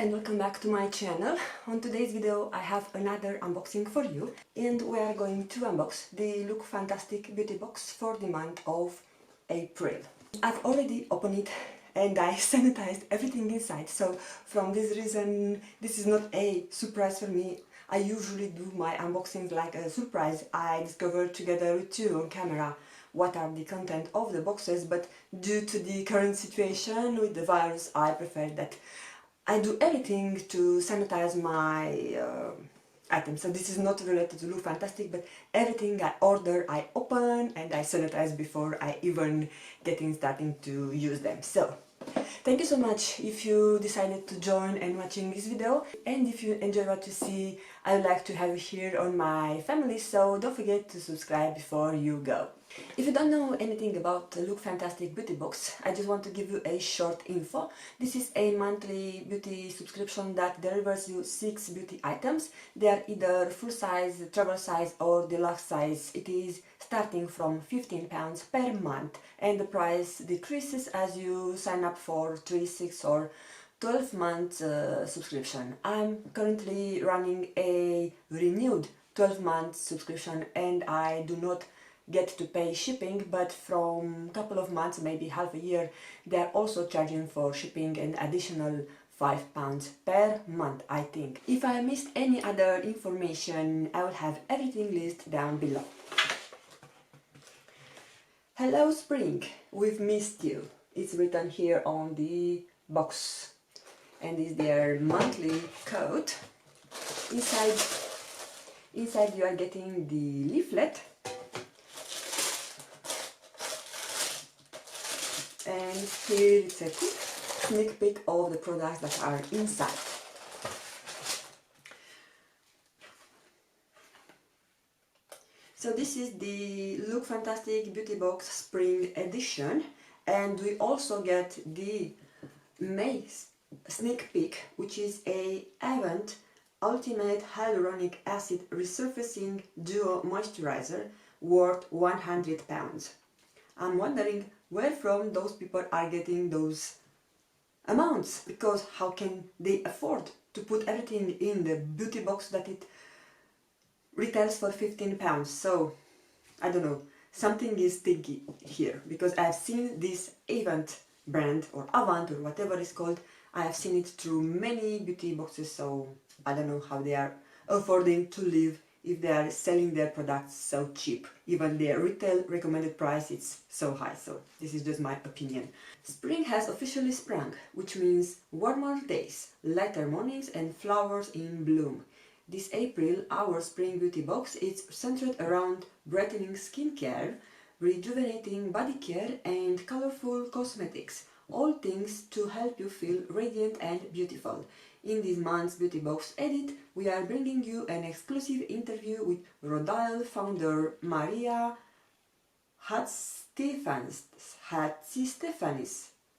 and welcome back to my channel. On today's video I have another unboxing for you and we are going to unbox the Lookfantastic Beauty box for the month of April. I've already opened it and I sanitized everything inside, so from this reason this is not a surprise for me. I usually do my unboxings like a surprise. I discover together with you on camera what are the content of the boxes, but due to the current situation with the virus I prefer that I do everything to sanitize my items. So this is not related to Lookfantastic, but everything I order I open and I sanitize before I even starting to use them. So thank you so much if you decided to join and watching this video, and if you enjoy what you see, I would like to have you here on my family, so don't forget to subscribe before you go. If you don't know anything about Lookfantastic Beauty box, I just want to give you a short info. This is a monthly beauty subscription that delivers you 6 beauty items. They are either full size, travel size or deluxe size. It is starting from £15 per month and the price decreases as you sign up for 3, 6 or 12 months subscription. I'm currently running a renewed 12 months subscription and I do not get to pay shipping, but from a couple of months, maybe half a year, they are also charging for shipping an additional £5 per month, I think. If I missed any other information, I will have everything listed down below. Hello Spring, we've missed you. It's written here on the box and is their monthly code. Inside you are getting the leaflet, and here it's a quick sneak peek of the products that are inside. So this is the Lookfantastic Beauty Box Spring Edition, and we also get the May sneak peek, which is a Event Ultimate Hyaluronic Acid Resurfacing Duo Moisturizer worth £100. I'm wondering where from those people are getting those amounts, because how can they afford to put everything in the beauty box that it retails for £15? So I don't know, something is stinky here, because I've seen this Event brand or Avant or whatever it's called. I have seen it through many beauty boxes, so I don't know how they are affording to live if they are selling their products so cheap. Even their retail recommended price is so high, so this is just my opinion. Spring has officially sprung, which means warmer days, lighter mornings and flowers in bloom. This April, our Spring Beauty Box is centered around brightening skincare, rejuvenating body care and colourful cosmetics, all things to help you feel radiant and beautiful. In this month's Beauty Box edit, we are bringing you an exclusive interview with Rodale founder Maria Hatzistefanis.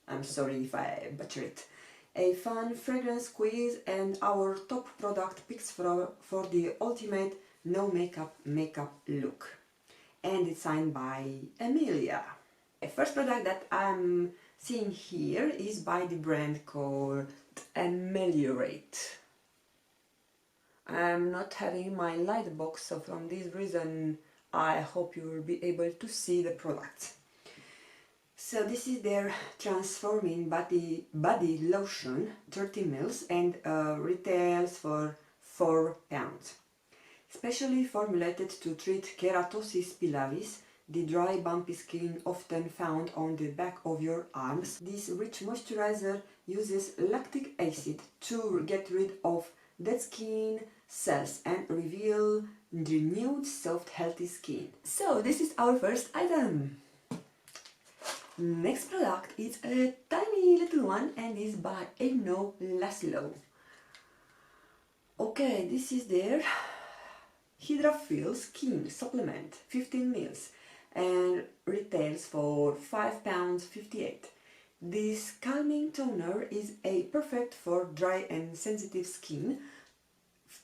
I'm sorry if I butcher it. A fun fragrance quiz and our top product picks for the ultimate no makeup look. And it's signed by Emilia. The first product that I'm seeing here is by the brand called Ameliorate. I'm not having my light box, so from this reason I hope you will be able to see the product. So this is their transforming body lotion, 30 ml, and retails for £4. Specially formulated to treat keratosis pilaris, the dry bumpy skin often found on the back of your arms. This rich moisturizer uses lactic acid to get rid of dead skin cells and reveal renewed, soft, healthy skin. So this is our first item. Next product is a tiny little one and is by Eno Laszlo. Okay, this is their Hydra Skin Supplement, 15 ml, and retails for £5.58. This calming toner is perfect for dry and sensitive skin,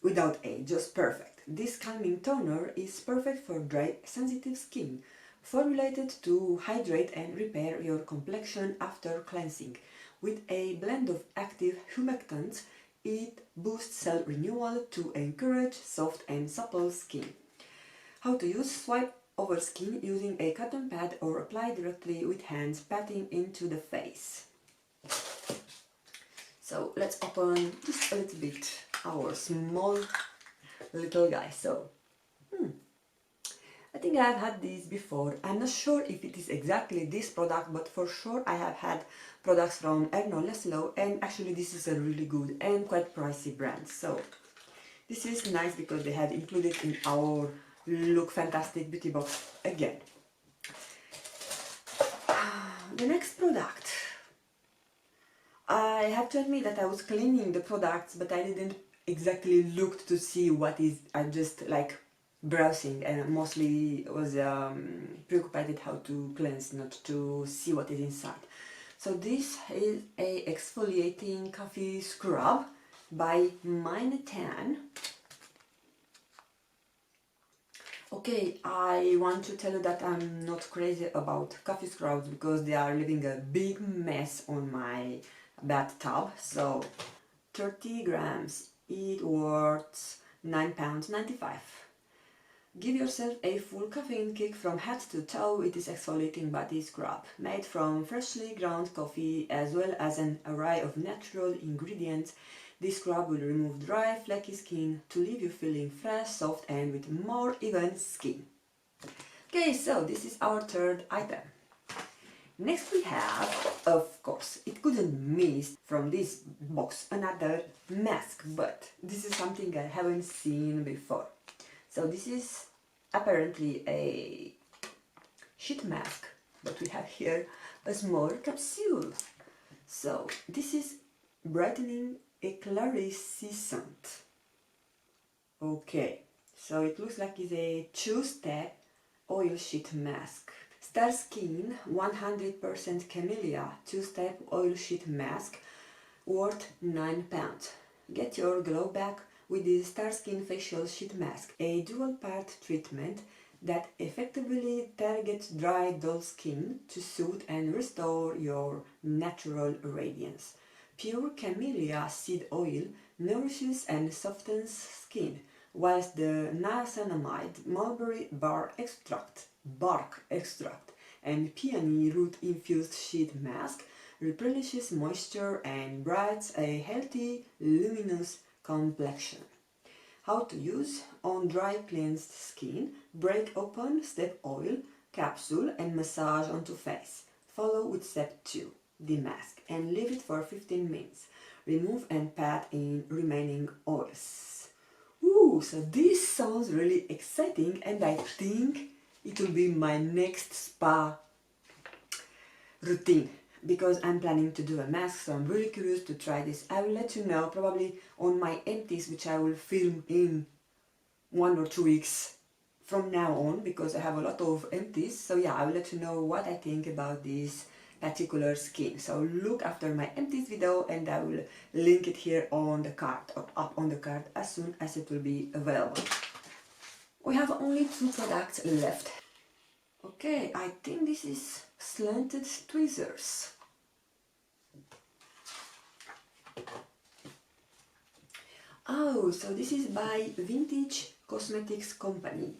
without just perfect. This calming toner is perfect for dry, sensitive skin, formulated to hydrate and repair your complexion after cleansing. With a blend of active humectants, It boosts cell renewal to encourage soft and supple skin. How to use: swipe over skin using a cotton pad or apply directly with hands, patting into the face. So let's open just a little bit our small little guy. So I think I have had these before. I'm not sure if it is exactly this product, but for sure I have had products from Erno, and actually this is a really good and quite pricey brand. So this is nice because they have included in our Lookfantastic Beauty box again. The next product. I have to admit that I was cleaning the products, but I didn't exactly look to see what is. I just like browsing and mostly was preoccupied with how to cleanse, not to see what is inside. So this is a exfoliating coffee scrub by Mine Tan. Okay, I want to tell you that I'm not crazy about coffee scrubs because they are leaving a big mess on my bathtub. So 30 grams, it worth £9.95. Give yourself a full caffeine kick from head to toe. It is exfoliating body scrub made from freshly ground coffee as well as an array of natural ingredients. This scrub will remove dry, flaky skin to leave you feeling fresh, soft and with more even skin. Okay, so this is our third item. Next we have, of course, it couldn't miss from this box another mask, but this is something I haven't seen before. So this is apparently a sheet mask, but we have here a small capsule. So this is brightening éclaircissant. Okay, so it looks like it's a two-step oil sheet mask. Star Skin 100% Camellia two-step oil sheet mask worth £9. Get your glow back with the Star Skin facial sheet mask, a dual-part treatment that effectively targets dry, dull skin to soothe and restore your natural radiance. Pure camellia seed oil nourishes and softens skin, whilst the niacinamide, mulberry bark extract, and peony root infused sheet mask replenishes moisture and brightens a healthy, luminous complexion. How to use: on dry, cleansed skin, break open step oil capsule and massage onto face. Follow with step 2. The mask and leave it for 15 minutes. Remove and pat in remaining oils. Ooh, so this sounds really exciting and I think it will be my next spa routine because I'm planning to do a mask, so I'm really curious to try this. I will let you know probably on my empties, which I will film in 1 or 2 weeks from now on because I have a lot of empties. So yeah, I will let you know what I think about this particular skin. So look after my empties video and I will link it here on the card or up on the card as soon as it will be available. We have only 2 products left. Okay, I think this is slanted tweezers. Oh, so this is by Vintage Cosmetics Company.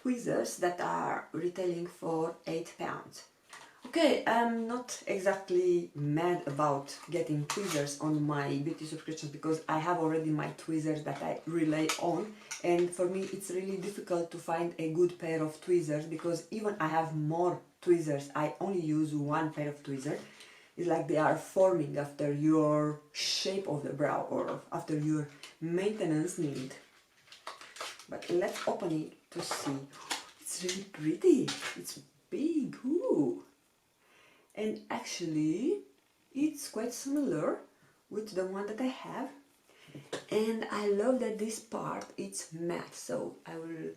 Tweezers that are retailing for £8. Okay, I'm not exactly mad about getting tweezers on my beauty subscription because I have already my tweezers that I rely on, and for me it's really difficult to find a good pair of tweezers because even I have more tweezers, I only use 1 pair of tweezers. It's like they are forming after your shape of the brow or after your maintenance need. But let's open it to see. It's really pretty. It's big. Ooh. And actually it's quite similar with the one that I have, and I love that this part it's matte, so I will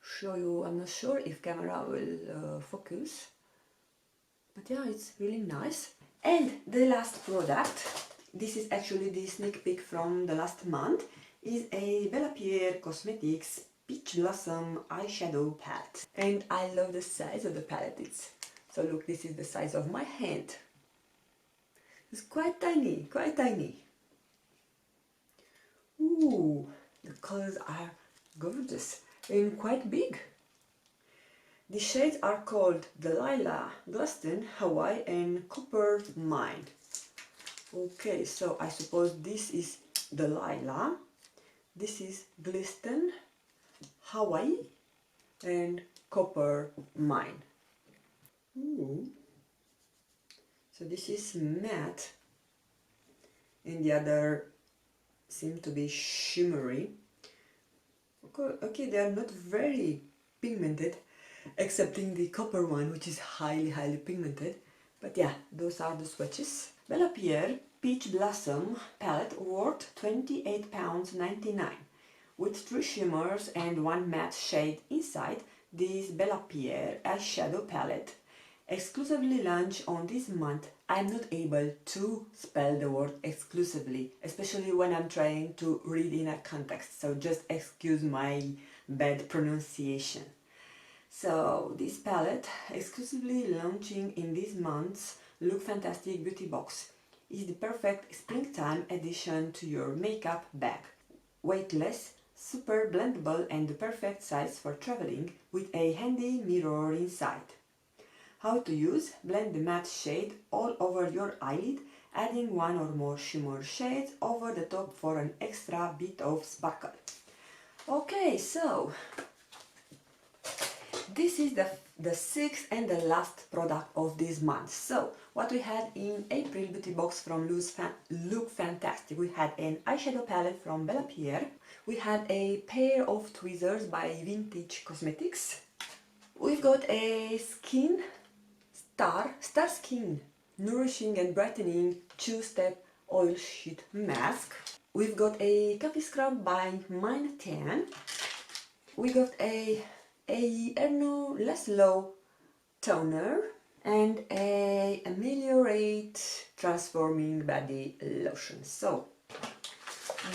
show you. I'm not sure if camera will focus, but yeah, it's really nice. And the last product, this is actually the sneak peek from the last month, is a Bella Pierre Cosmetics Peach Blossom eyeshadow palette, and I love the size of the palette. So look, this is the size of my hand. It's quite tiny, quite tiny. Ooh, the colors are gorgeous and quite big. The shades are called Delilah, Gluston, Hawaii and Copper Mine. Okay, so I suppose this is Delilah, this is Gluston, Hawaii and Copper Mine. Ooh. So this is matte and the other seem to be shimmery. Okay, they are not very pigmented, excepting the copper one, which is highly pigmented. But yeah, those are the swatches. Bella Pierre Peach Blossom palette worth £28.99 with 3 shimmers and 1 matte shade inside. This Bella Pierre eyeshadow palette exclusively launched on this month. I'm not able to spell the word exclusively, especially when I'm trying to read in a context, so just excuse my bad pronunciation. So this palette, exclusively launching in this month's Lookfantastic Beauty box, is the perfect springtime addition to your makeup bag. Weightless, super blendable and the perfect size for traveling with a handy mirror inside. How to use: blend the matte shade all over your eyelid, adding 1 or more shimmer shades over the top for an extra bit of sparkle. Okay, so this is the sixth and the last product of this month. So what we had in April beauty box from Lookfantastic, we had an eyeshadow palette from Bella Pierre, we had a pair of tweezers by Vintage Cosmetics, we've got a Star Skin Nourishing and Brightening 2-step oil sheet mask, we've got a coffee scrub by Mind Tan, we got a Erno Less Low toner and a Ameliorate Transforming Body Lotion. So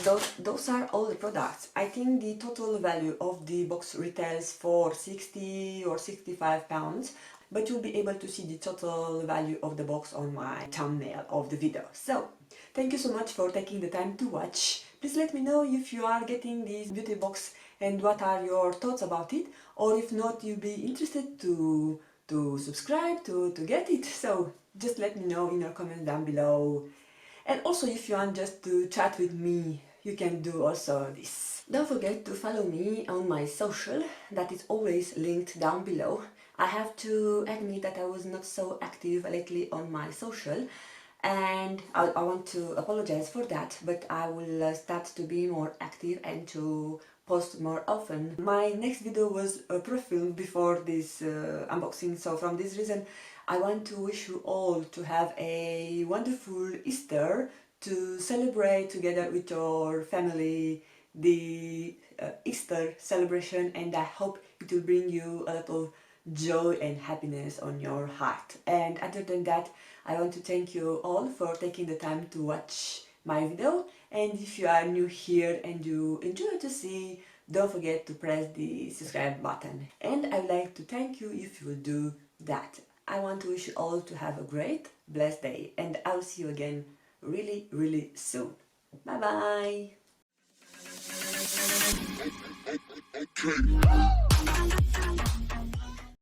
those are all the products. I think the total value of the box retails for 60 or 65 pounds, but you'll be able to see the total value of the box on my thumbnail of the video. So thank you so much for taking the time to watch. Please let me know if you are getting this beauty box and what are your thoughts about it, or if not, you'll be interested to subscribe to get it. So just let me know in your comments down below. And also, if you want just to chat with me, you can do also this. Don't forget to follow me on my social, that is always linked down below. I have to admit that I was not so active lately on my social, and I want to apologize for that, but I will start to be more active and to post more often. My next video was pre-filmed before this unboxing, so from this reason I want to wish you all to have a wonderful Easter, to celebrate together with your family the Easter celebration, and I hope it will bring you a lot of joy and happiness on your heart. And other than that, I want to thank you all for taking the time to watch my video, and if you are new here and you enjoy to see, don't forget to press the subscribe button, and I would like to thank you if you will do that. I want to wish you all to have a great, blessed day, and I'll see you again really soon. Bye bye.